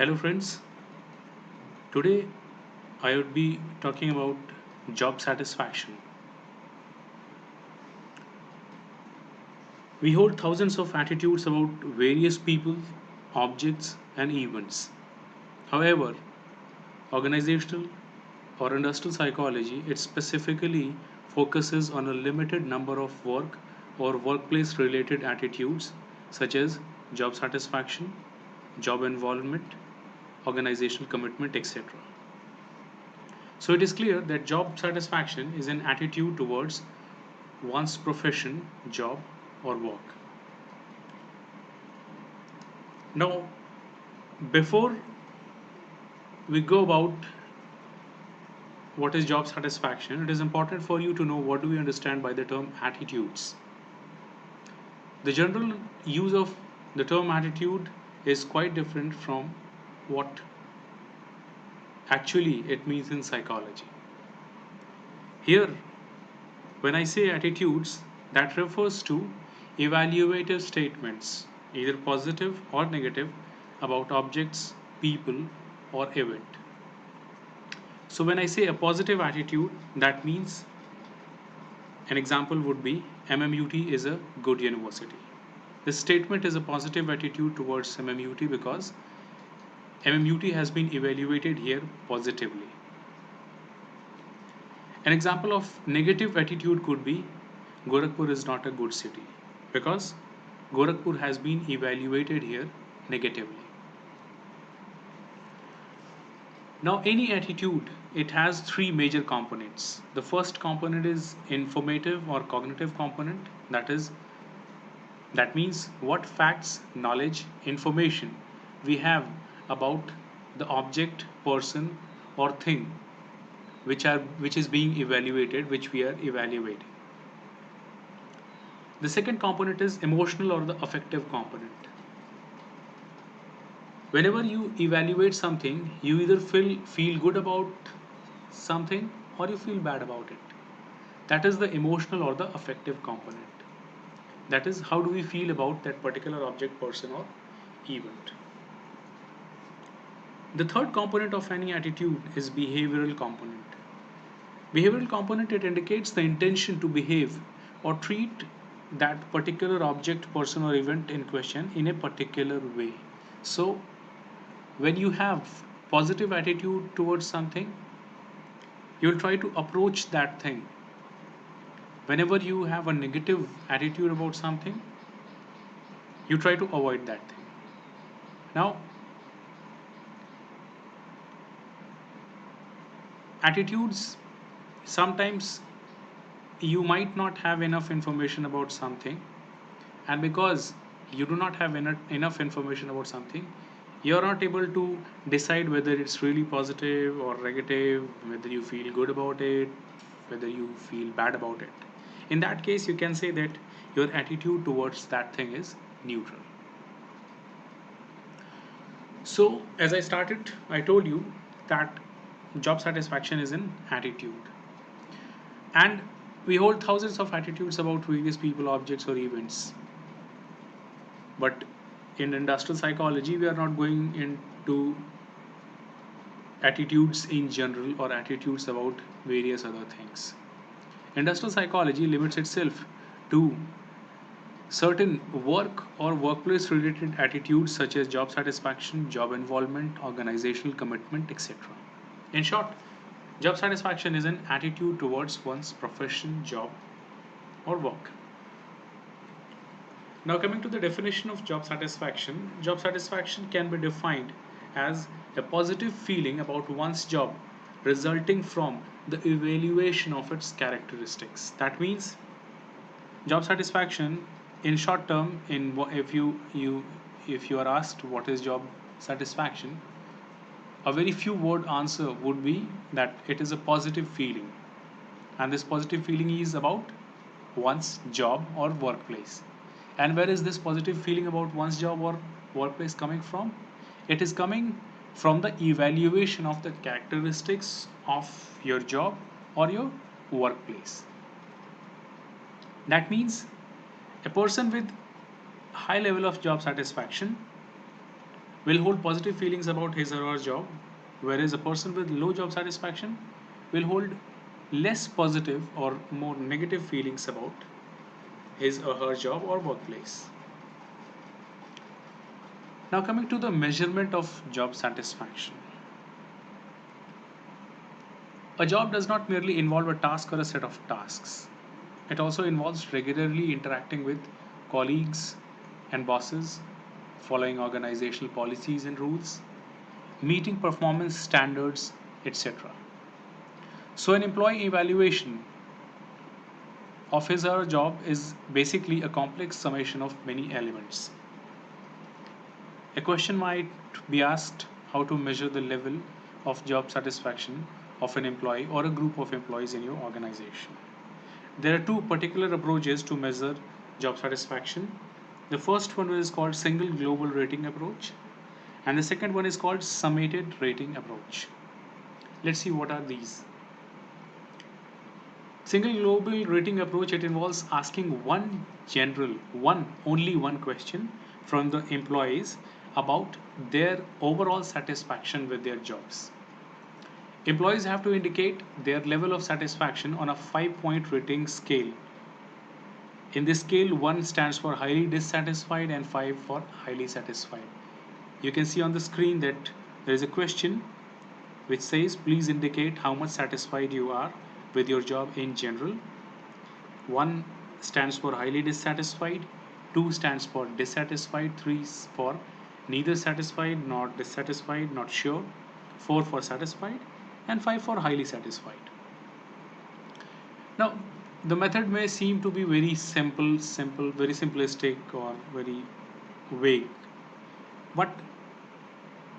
Hello friends, today I would be talking about job satisfaction. We hold thousands of attitudes about various people, objects, and events. However, organizational or industrial psychology it specifically focuses on a limited number of work or workplace related attitudes such as job satisfaction, job involvement, organizational commitment, etc. So it is clear that job satisfaction is an attitude towards one's profession, job, or work. Now, before we go about what is job satisfaction, it is important for you to know what do we understand by the term attitudes. The general use of the term attitude is quite different from what actually it means in psychology. Here, when I say attitudes, that refers to evaluative statements, either positive or negative, about objects, people, or event. So, when I say a positive attitude, that means an example would be MMUT is a good university. This statement is a positive attitude towards MMUT because MMUT has been evaluated here positively. An example of negative attitude could be Gorakhpur is not a good city because Gorakhpur has been evaluated here negatively. Now, any attitude it has three major components. The first component is informative or cognitive component. That means what facts, knowledge, information we have about the object, person, or thing which is being evaluated, which we are evaluating. The second component is emotional or the affective component. Whenever you evaluate something, you either feel good about something or you feel bad about it. That is the emotional or the affective component. That is how do we feel about that particular object, person, or event. The third component of any attitude is behavioral component. Behavioral component it indicates the intention to behave or treat that particular object, person, or event in question in a particular way. So when you have positive attitude towards something, you'll try to approach that thing. Whenever you have a negative attitude about something, you try to avoid that thing. Now, attitudes sometimes you might not have enough information about something, and because you do not have enough information about something, you're not able to decide whether it's really positive or negative, whether you feel good about it, whether you feel bad about it. In that case, you can say that your attitude towards that thing is neutral. So as I started, I told you that job satisfaction is an attitude, and we hold thousands of attitudes about various people, objects, or events. But in industrial psychology, we are not going into attitudes in general or attitudes about various other things. Industrial psychology limits itself to certain work or workplace related attitudes such as job satisfaction, job involvement, organizational commitment, etc. In short, job satisfaction is an attitude towards one's profession, job, or work. Now, coming to the definition of job satisfaction can be defined as a positive feeling about one's job resulting from the evaluation of its characteristics. That means job satisfaction in short term if you are asked what is job satisfaction, a very few word answer would be that it is a positive feeling, and this positive feeling is about one's job or workplace. And where is this positive feeling about one's job or workplace coming from? It is coming from the evaluation of the characteristics of your job or your workplace. That means a person with high level of job satisfaction will hold positive feelings about his or her job, whereas a person with low job satisfaction will hold less positive or more negative feelings about his or her job or workplace. Now, coming to the measurement of job satisfaction. A job does not merely involve a task or a set of tasks. It also involves regularly interacting with colleagues and bosses, following organizational policies and rules, meeting performance standards, etc. So, an employee evaluation of his or her job is basically a complex summation of many elements. A question might be asked how to measure the level of job satisfaction of an employee or a group of employees in your organization. There are two particular approaches to measure job satisfaction. The first one is called single global rating approach, and the second one is called summated rating approach. Let's see what are these. Single global rating approach, it involves asking only one question from the employees about their overall satisfaction with their jobs. Employees have to indicate their level of satisfaction on a 5-point rating scale. In this scale, 1 stands for highly dissatisfied and 5 for highly satisfied. You can see on the screen that there is a question which says, please indicate how much satisfied you are with your job in general. 1 stands for highly dissatisfied, 2 stands for dissatisfied, 3 for neither satisfied nor dissatisfied, not sure, 4 for satisfied, and 5 for highly satisfied. Now, the method may seem to be very simple, very simplistic or very vague, but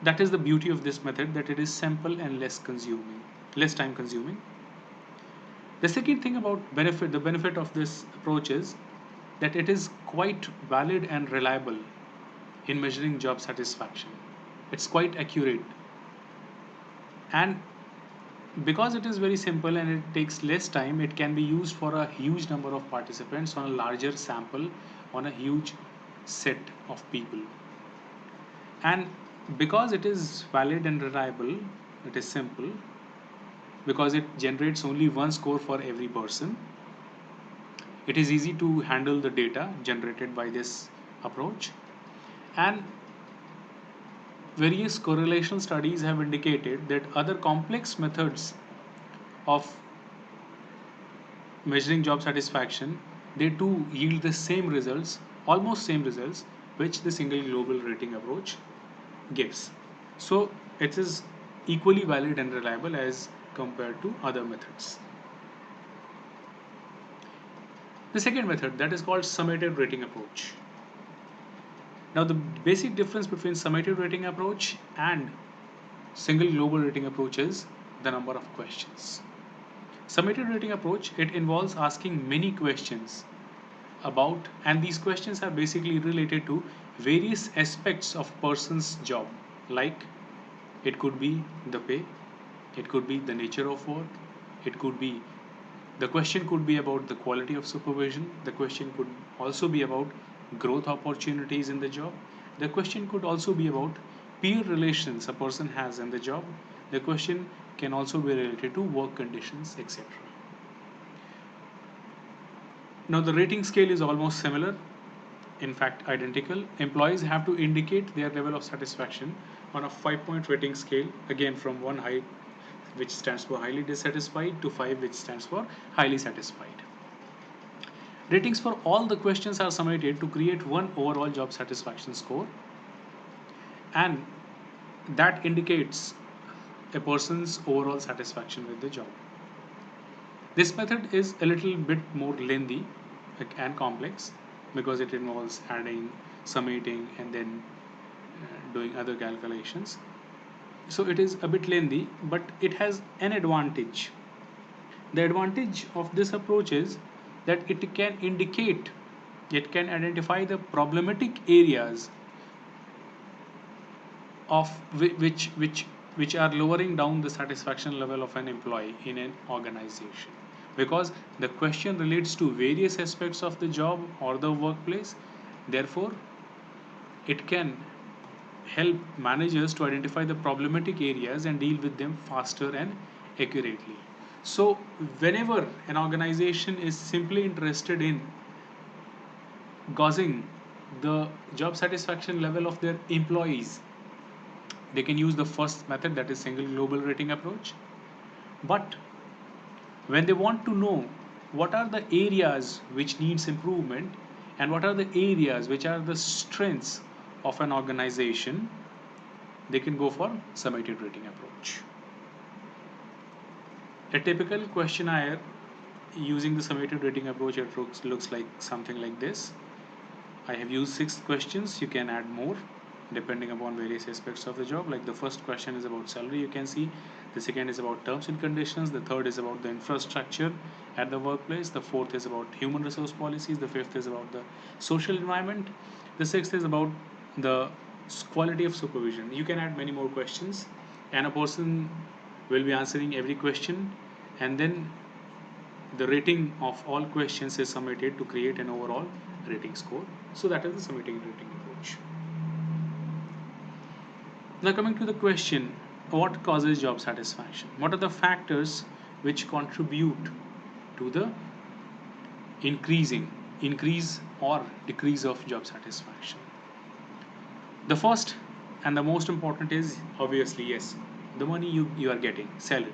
that is the beauty of this method, that it is simple and less time consuming. The second thing about the benefit of this approach is that it is quite valid and reliable in measuring job satisfaction. It's quite accurate, and because it is very simple and it takes less time, it can be used for a huge number of participants on a larger sample, on a huge set of people. And because it is valid and reliable, it is simple, because it generates only one score for every person, it is easy to handle the data generated by this approach. And various correlation studies have indicated that other complex methods of measuring job satisfaction, they too yield the same results, almost same results, which the single global rating approach gives. So it is equally valid and reliable as compared to other methods. The second method, that is called summated rating approach. Now, the basic difference between summated rating approach and single global rating approach is the number of questions. Summated rating approach, it involves asking many questions about, and these questions are basically related to various aspects of person's job, like it could be the pay, it could be the nature of work, it could be, the question could be about the quality of supervision, the question could also be about growth opportunities in the job, the question could also be about peer relations a person has in the job, the question can also be related to work conditions, etc. Now, the rating scale is almost similar, in fact identical. Employees have to indicate their level of satisfaction on a 5-point rating scale, again from 1 high, which stands for highly dissatisfied, to 5, which stands for highly satisfied. Ratings for all the questions are summated to create one overall job satisfaction score, and that indicates a person's overall satisfaction with the job. This method is a little bit more lengthy and complex because it involves adding, summating, and then doing other calculations. So it is a bit lengthy, but it has an advantage. The advantage of this approach is that it can identify the problematic areas of which are lowering down the satisfaction level of an employee in an organization, because the question relates to various aspects of the job or the workplace. Therefore, it can help managers to identify the problematic areas and deal with them faster and accurately. So, whenever an organization is simply interested in gauging the job satisfaction level of their employees, they can use the first method, that is single global rating approach. But when they want to know what are the areas which needs improvement and what are the areas which are the strengths of an organization, they can go for summated rating approach. A typical questionnaire using the summated rating approach, it looks like something like this. I have used 6 questions. You can add more depending upon various aspects of the job. Like the first question is about salary, you can see. The second is about terms and conditions. The third is about the infrastructure at the workplace. The fourth is about human resource policies. The fifth is about the social environment. The sixth is about the quality of supervision. You can add many more questions, and a person will be answering every question, and then the rating of all questions is summated to create an overall rating score. So that is the summating rating approach. Now coming to the question, what causes job satisfaction? What are the factors which contribute to the increase or decrease of job satisfaction? The first and the most important is obviously, yes, the money you are getting, salary.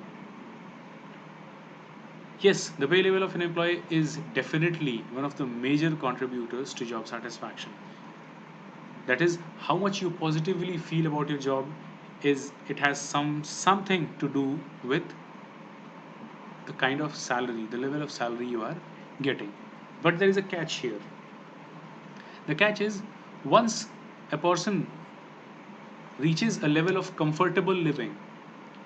Yes, the pay level of an employee is definitely one of the major contributors to job satisfaction. That is, how much you positively feel about your job is, it has something to do with the kind of salary, the level of salary you are getting. But there is a catch here. The catch is, once a person reaches a level of comfortable living,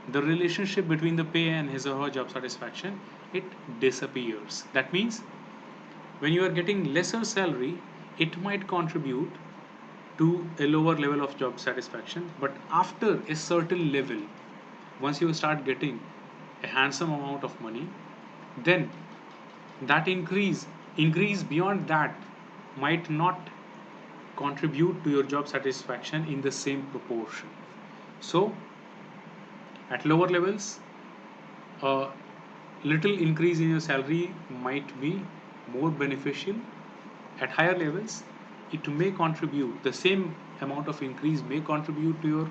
the relationship between the pay and his or her job satisfaction, it disappears. That means when you are getting lesser salary, it might contribute to a lower level of job satisfaction, but after a certain level, once you start getting a handsome amount of money, then that increase beyond that might not contribute to your job satisfaction in the same proportion. So at lower levels, a little increase in your salary might be more beneficial. At higher levels, it may contribute, the same amount of increase may contribute to your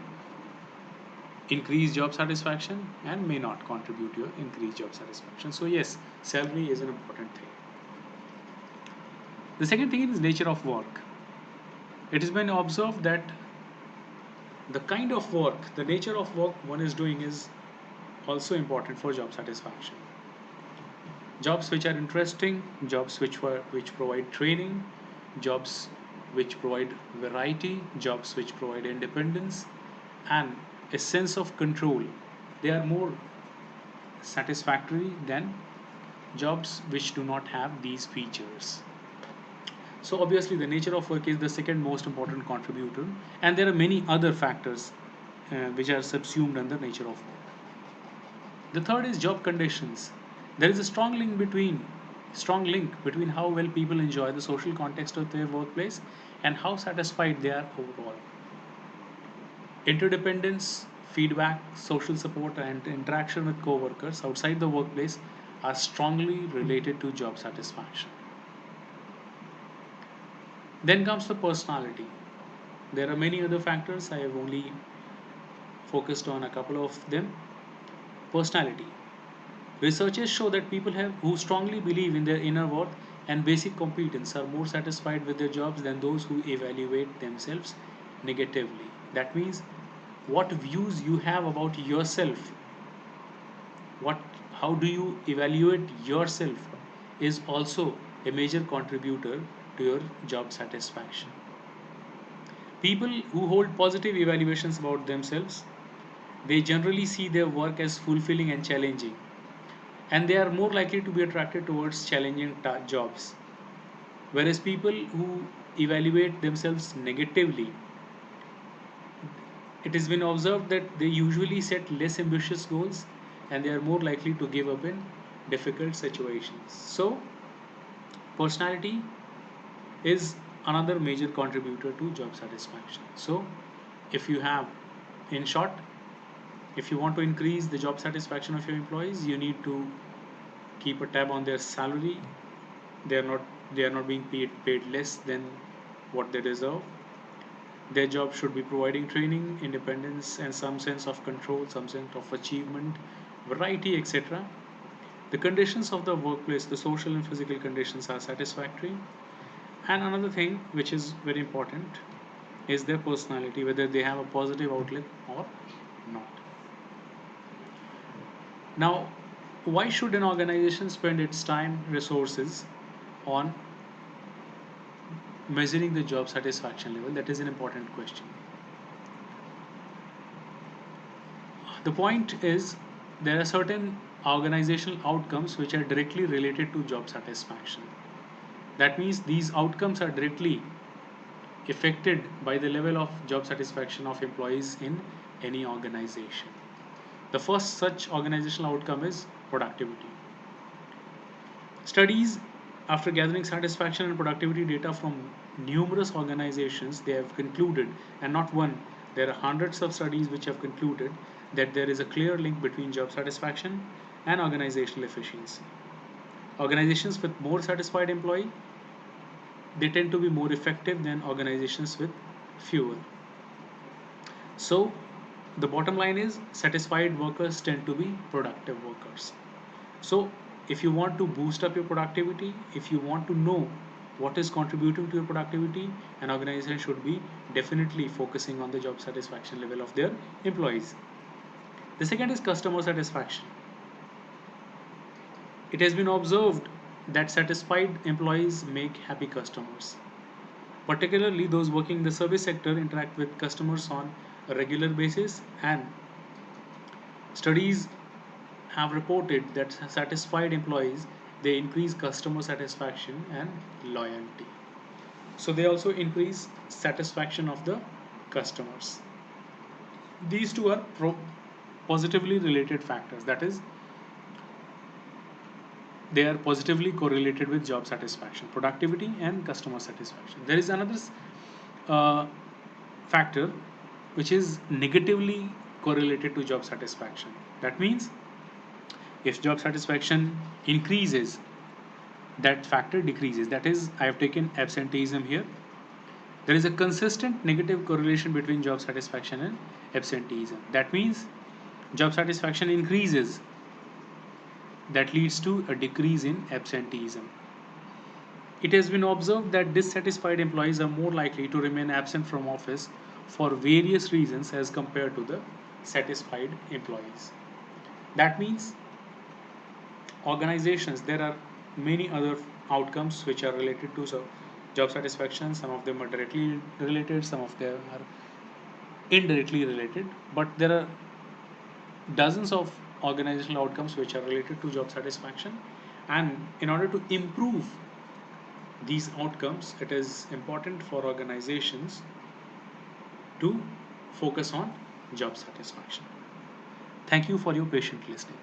increased job satisfaction and may not contribute to your increased job satisfaction. So yes, salary is an important thing. The second thing is nature of work. It has been observed that the kind of work, the nature of work one is doing is also important for job satisfaction. Jobs which are interesting, jobs which provide training, jobs which provide variety, jobs which provide independence and a sense of control, they are more satisfactory than jobs which do not have these features. So obviously the nature of work is the second most important contributor, and there are many other factors which are subsumed under nature of work. The third is job conditions. There is a strong link between how well people enjoy the social context of their workplace and how satisfied they are overall. Interdependence, feedback, social support, and interaction with co-workers outside the workplace are strongly related to job satisfaction. Then comes the personality. There are many other factors. I have only focused on a couple of them. Personality. Researchers show that who strongly believe in their inner worth and basic competence are more satisfied with their jobs than those who evaluate themselves negatively. That means what views you have about yourself, what how do you evaluate yourself, is also a major contributor to your job satisfaction. People who hold positive evaluations about themselves, they generally see their work as fulfilling and challenging, and they are more likely to be attracted towards challenging jobs. Whereas people who evaluate themselves negatively, it has been observed that they usually set less ambitious goals and they are more likely to give up in difficult situations. So, personality is another major contributor to job satisfaction. So, if you have, in short, if you want to increase the job satisfaction of your employees, you need to keep a tab on their salary. They are not being paid less than what they deserve. Their job should be providing training, independence, and some sense of control, some sense of achievement, variety, etc. The conditions of the workplace, the social and physical conditions, are satisfactory. And another thing which is very important is their personality, whether they have a positive outlook or not. Now, why should an organization spend its time, resources on measuring the job satisfaction level? That is an important question. The point is, there are certain organizational outcomes which are directly related to job satisfaction. That means these outcomes are directly affected by the level of job satisfaction of employees in any organization. The first such organizational outcome is productivity. Studies, after gathering satisfaction and productivity data from numerous organizations, they have concluded, and not one, there are hundreds of studies which have concluded that there is a clear link between job satisfaction and organizational efficiency. Organizations with more satisfied employees, they tend to be more effective than organizations with fewer. So the bottom line is, satisfied workers tend to be productive workers. So if you want to boost up your productivity, if you want to know what is contributing to your productivity, an organization should be definitely focusing on the job satisfaction level of their employees. The second is customer satisfaction. It has been observed that satisfied employees make happy customers. Particularly those working in the service sector interact with customers on a regular basis, and studies have reported that satisfied employees, they increase customer satisfaction and loyalty. So they also increase satisfaction of the customers. These two are positively related factors. That is, they are positively correlated with job satisfaction, productivity, and customer satisfaction. There is another uh, factor which is negatively correlated to job satisfaction. That means if job satisfaction increases, that factor decreases. That is, I have taken absenteeism here. There is a consistent negative correlation between job satisfaction and absenteeism. That means job satisfaction increases, that leads to a decrease in absenteeism. It has been observed that dissatisfied employees are more likely to remain absent from office for various reasons as compared to the satisfied employees. That means organizations, there are many other outcomes which are related to job satisfaction. Some of them are directly related, some of them are indirectly related, but there are dozens of organizational outcomes which are related to job satisfaction. And in order to improve these outcomes, it is important for organizations to focus on job satisfaction. Thank you for your patient listening.